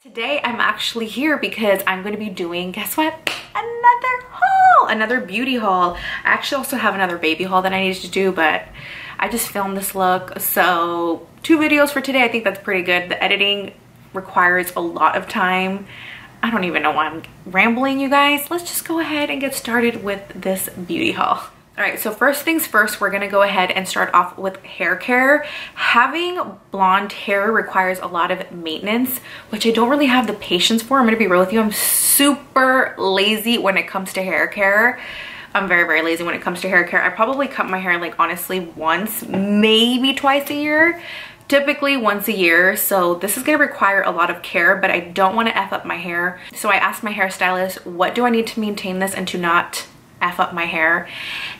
Today I'm actually here because I'm going to be doing, guess what? Another haul, another beauty haul. I actually also have another baby haul that I need to do, but I just filmed this look. So 2 videos for today. I think that's pretty good. The editing requires a lot of time. I don't even know why I'm rambling, you guys. Let's just go ahead and get started with this beauty haul. All right, so first things first, we're gonna go ahead and start off with hair care. Having blonde hair requires a lot of maintenance, which I don't really have the patience for. I'm gonna be real with you. I'm super lazy when it comes to hair care. I'm very, very lazy when it comes to hair care. I probably cut my hair like honestly once, maybe twice a year. Typically once a year, so this is gonna require a lot of care, but I don't wanna F up my hair. So I asked my hairstylist, what do I need to maintain this and to not F up my hair?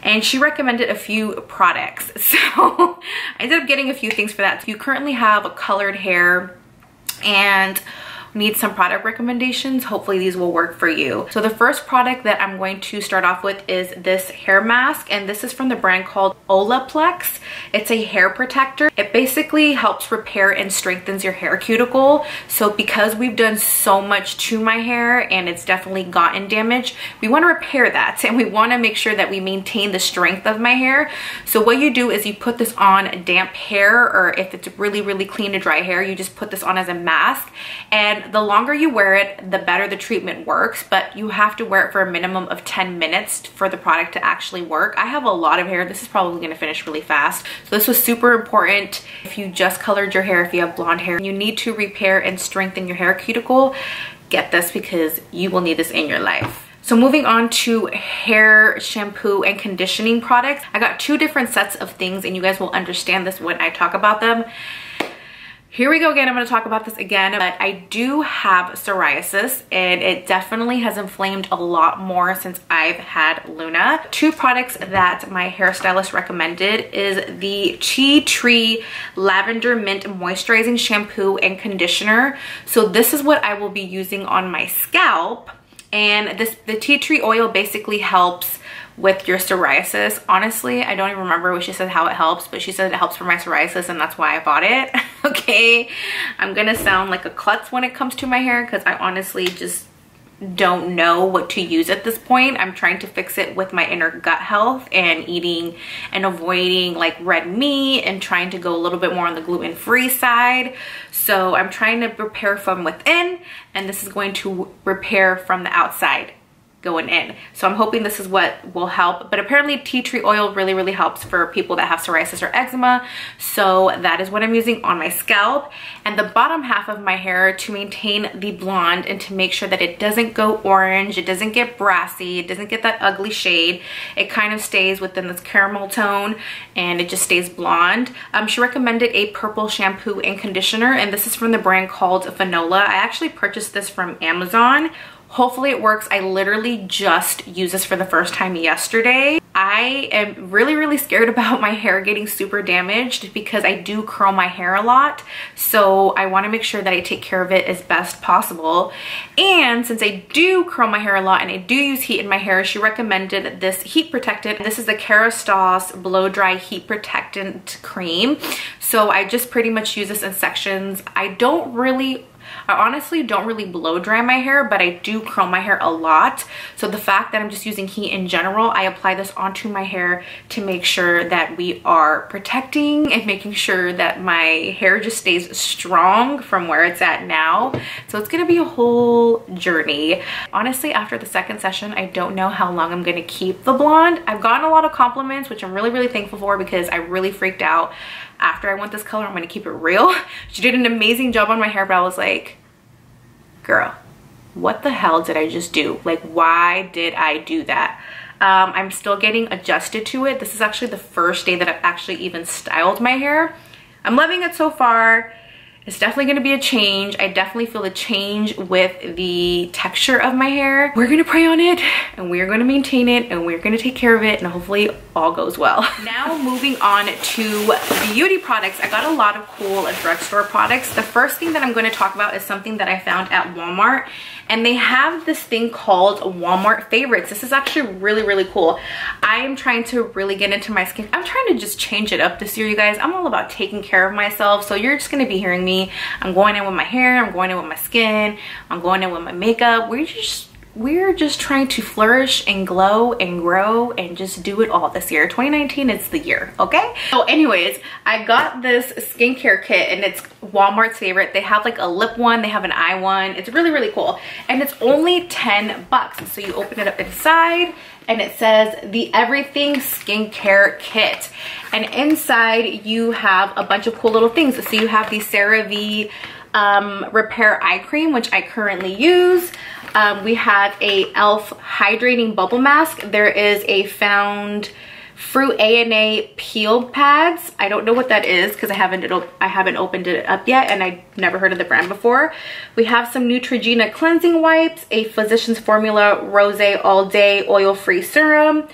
And she recommended a few products. So I ended up getting a few things for that. If you currently have colored hair and need some product recommendations, hopefully these will work for you. So the first product that I'm going to start off with is this hair mask, and this is from the brand called Olaplex. It's a hair protector. It basically helps repair and strengthens your hair cuticle. So because we've done so much to my hair and it's definitely gotten damage, we want to repair that and we want to make sure that we maintain the strength of my hair. So what you do is you put this on damp hair, or if it's really, really clean to dry hair, you just put this on as a mask. And the longer you wear it, the better the treatment works, but you have to wear it for a minimum of 10 minutes for the product to actually work. I have a lot of hair. This is probably gonna finish really fast. So this was super important. If you just colored your hair, if you have blonde hair, you need to repair and strengthen your hair cuticle, get this because you will need this in your life. So moving on to hair shampoo and conditioning products. I got 2 different sets of things and you guys will understand this when I talk about them. Here we go again. I'm going to talk about this again, but I do have psoriasis and it definitely has inflamed a lot more since I've had Luna. 2 products that my hairstylist recommended is the Tea Tree Lavender Mint Moisturizing Shampoo and Conditioner. So this is what I will be using on my scalp, and the tea tree oil basically helps with your psoriasis. Honestly, I don't even remember what she said how it helps, but she said it helps for my psoriasis and that's why I bought it. Okay, I'm gonna sound like a klutz when it comes to my hair because I honestly just don't know what to use at this point. I'm trying to fix it with my inner gut health and eating and avoiding like red meat and trying to go a little bit more on the gluten-free side. So I'm trying to repair from within, and this is going to repair from the outside going in. So I'm hoping this is what will help, but apparently tea tree oil really, really helps for people that have psoriasis or eczema. So that is what I'm using on my scalp and the bottom half of my hair to maintain the blonde and to make sure that it doesn't go orange, it doesn't get brassy, it doesn't get that ugly shade. It kind of stays within this caramel tone and it just stays blonde. She recommended a purple shampoo and conditioner, and this is from the brand called Fanola. I actually purchased this from Amazon. Hopefully it works. I literally just used this for the first time yesterday. I am really, really scared about my hair getting super damaged because I do curl my hair a lot. So I want to make sure that I take care of it as best possible. And since I do curl my hair a lot and I do use heat in my hair, she recommended this heat protectant. This is the Kerastase Blowdry Heat Protectant Cream. So I just pretty much use this in sections. I honestly don't really blow dry my hair, but I do curl my hair a lot. So the fact that I'm just using heat in general, I apply this onto my hair to make sure that we are protecting and making sure that my hair just stays strong from where it's at now. So it's gonna be a whole journey. Honestly, after the second session, I don't know how long I'm gonna keep the blonde. I've gotten a lot of compliments, which I'm really, really thankful for because I really freaked out. After I went this color, I'm gonna keep it real. She did an amazing job on my hair, but I was like, girl, what the hell did I just do? Like, why did I do that? I'm still getting adjusted to it. This is actually the first day that I've actually even styled my hair. I'm loving it so far. It's definitely gonna be a change. I definitely feel a change with the texture of my hair. We're gonna pray on it and we're gonna maintain it and we're gonna take care of it and hopefully all goes well. Now moving on to beauty products. I got a lot of cool drugstore products. The first thing that I'm gonna talk about is something that I found at Walmart, and they have this thing called Walmart Favorites. This is actually really, really cool. I am trying to really get into my skin. I'm trying to just change it up this year, you guys. I'm all about taking care of myself, so you're just gonna be hearing me me. I'm going in with my hair, I'm going in with my skin, I'm going in with my makeup. We're just trying to flourish and glow and grow and just do it all this year. 2019 is the year, okay? So anyways, I got this skincare kit and it's Walmart's favorite. They have like a lip one, they have an eye one. It's really, really cool. And it's only 10 bucks. So you open it up inside and it says the Everything Skincare Kit. And inside you have a bunch of cool little things. So you have the CeraVe Repair Eye Cream, which I currently use. We have a E.L.F hydrating bubble mask. There is a Found Fruit A&A peel pads. I don't know what that is because I haven't opened it up yet and I never heard of the brand before. We have some Neutrogena cleansing wipes, a Physicians Formula Rose All Day oil-free serum,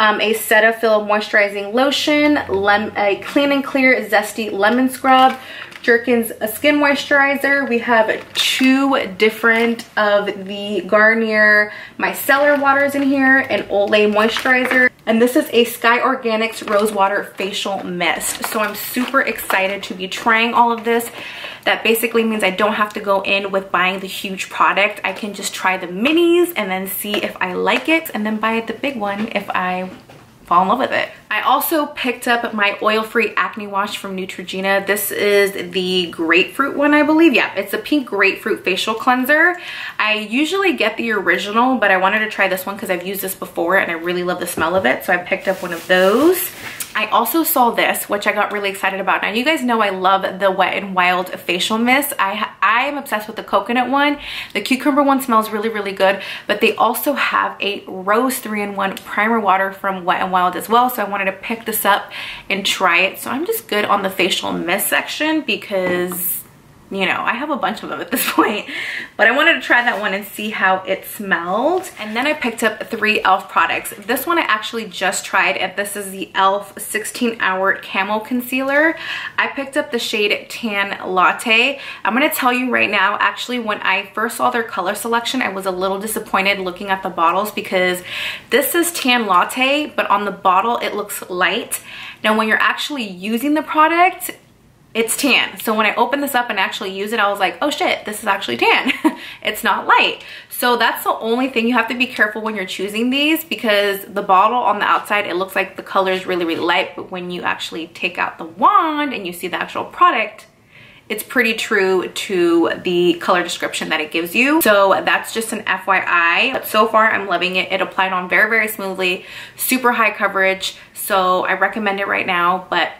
a Cetaphil moisturizing lotion, a Clean and Clear Zesty lemon scrub, Jerkins a skin moisturizer. We have 2 different of the Garnier micellar waters in here, and Olay moisturizer. And this is a Sky Organics Rose Water Facial Mist. So I'm super excited to be trying all of this. That basically means I don't have to go in with buying the huge product. I can just try the minis and then see if I like it and then buy the big one if I fall in love with it. I also picked up my oil-free acne wash from Neutrogena. This is the grapefruit one, I believe. Yeah, it's a pink grapefruit facial cleanser. I usually get the original, but I wanted to try this one because I've used this before and I really love the smell of it. So I picked up one of those. I also saw this, which I got really excited about. Now you guys know I love the Wet n Wild facial mist. I am obsessed with the coconut one. The cucumber one smells really, really good, but they also have a rose 3-in-1 primer water from Wet n Wild as well. So I wanted to pick this up and try it. So I'm just good on the facial mist section because, you know, I have a bunch of them at this point, but I wanted to try that one and see how it smelled. And then I picked up 3 E.L.F products. This one I actually just tried, and this is the E.L.F 16-Hour Camo Concealer. I picked up the shade Tan Latte. I'm gonna tell you right now, actually, when I first saw their color selection, I was a little disappointed looking at the bottles because this is Tan Latte, but on the bottle it looks light. Now when you're actually using the product, it's tan. So when I opened this up and actually use it, I was like, oh shit, this is actually tan. It's not light. So that's the only thing. You have to be careful when you're choosing these because the bottle on the outside, it looks like the color is really, really light, but when you actually take out the wand and you see the actual product, it's pretty true to the color description that it gives you. So that's just an FYI. But so far I'm loving it. It applied on very, very smoothly, super high coverage. So I recommend it right now, but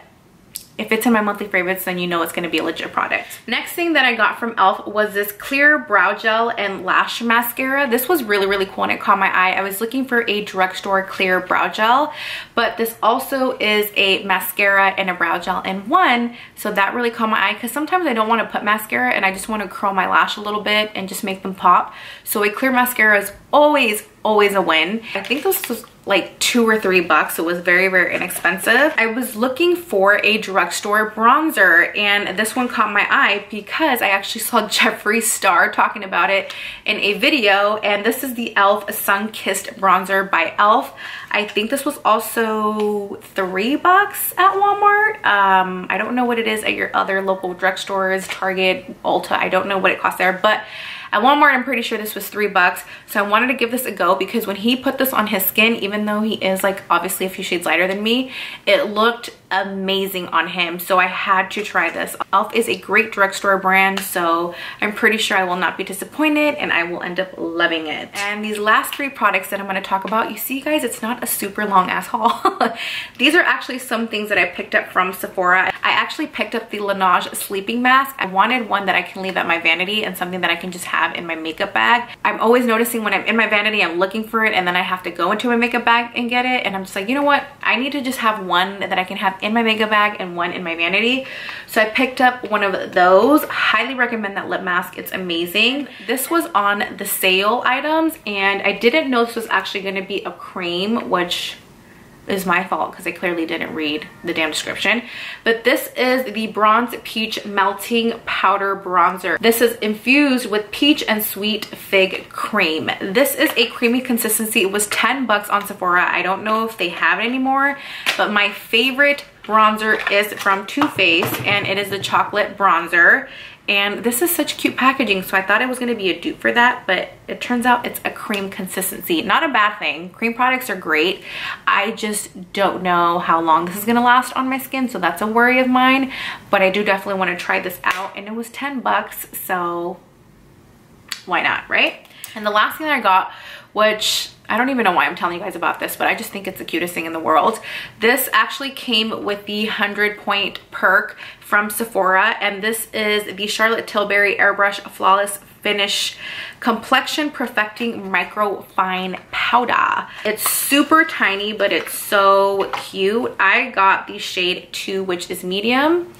if it's in my monthly favorites, then you know it's gonna be a legit product. Next thing that I got from E.L.F was this clear brow gel and lash mascara. This was really, really cool and it caught my eye. I was looking for a drugstore clear brow gel, but this also is a mascara and a brow gel in one. So that really caught my eye because sometimes I don't wanna put mascara and I just wanna curl my lash a little bit and just make them pop. So a clear mascara is always a win. I think this was like $2 or $3, so it was very, very inexpensive. I was looking for a drugstore bronzer and this one caught my eye because I actually saw Jeffree Star talking about it in a video, and this is the E.L.F Sunkissed bronzer by E.L.F. I think this was also $3 at Walmart. I don't know what it is at your other local drugstores, Target, Ulta. I don't know what it costs there, but at Walmart, I'm pretty sure this was $3. So I wanted to give this a go because when he put this on his skin, even though he is like obviously a few shades lighter than me, it looked amazing on him. So I had to try this. E.L.F is a great drugstore brand, so I'm pretty sure I will not be disappointed and I will end up loving it. And these last 3 products that I'm going to talk about, you see guys, it's not a super long ass haul. These are actually some things that I picked up from Sephora. I actually picked up the LANEIGE sleeping mask. I wanted one that I can leave at my vanity and something that I can just have in my makeup bag. I'm always noticing when I'm in my vanity, I'm looking for it and then I have to go into my makeup bag and get it. And I'm just like, you know what? I need to just have one that I can have in my makeup bag and one in my vanity. So I picked up one of those. Highly recommend that lip mask. It's amazing. This was on the sale items and I didn't know this was actually going to be a cream, which is my fault because I clearly didn't read the damn description. But this is the Bronze Peach Melting Powder Bronzer. This is infused with peach and sweet fig cream. This is a creamy consistency. It was $10 on Sephora. I don't know if they have it anymore, but my favorite bronzer is from Too Faced, and it is the chocolate bronzer. And this is such cute packaging, so I thought it was going to be a dupe for that, but it turns out it's a cream consistency. Not a bad thing. Cream products are great. I just don't know how long this is going to last on my skin, so that's a worry of mine. But I do definitely want to try this out, and it was 10 bucks, so why not, right? And the last thing that I got, which I don't even know why I'm telling you guys about this, but I just think it's the cutest thing in the world. This actually came with the 100-point perk from Sephora, and this is the Charlotte Tilbury Airbrush Flawless Finish Complexion Perfecting Micro Fine Powder. It's super tiny, but it's so cute. I got the shade 2, which is medium,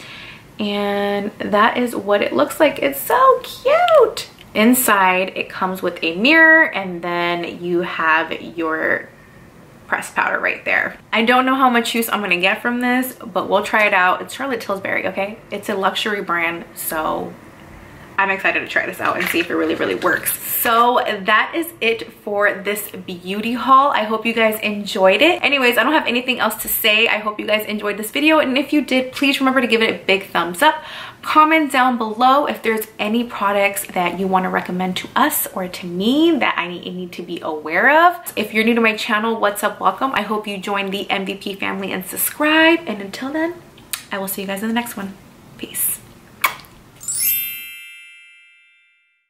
and that is what it looks like. It's so cute. Inside, it comes with a mirror, and then you have your pressed powder right there. I don't know how much use I'm gonna get from this, but we'll try it out. It's Charlotte Tilbury, okay? It's a luxury brand, so I'm excited to try this out and see if it really, really works. So that is it for this beauty haul. I hope you guys enjoyed it. Anyways, I don't have anything else to say. I hope you guys enjoyed this video, and if you did, please remember to give it a big thumbs up. Comment down below if there's any products that you want to recommend to us or to me that I need to be aware of. If you're new to my channel, what's up, welcome. I hope you join the MVP family and subscribe, and until then, I will see you guys in the next one. Peace.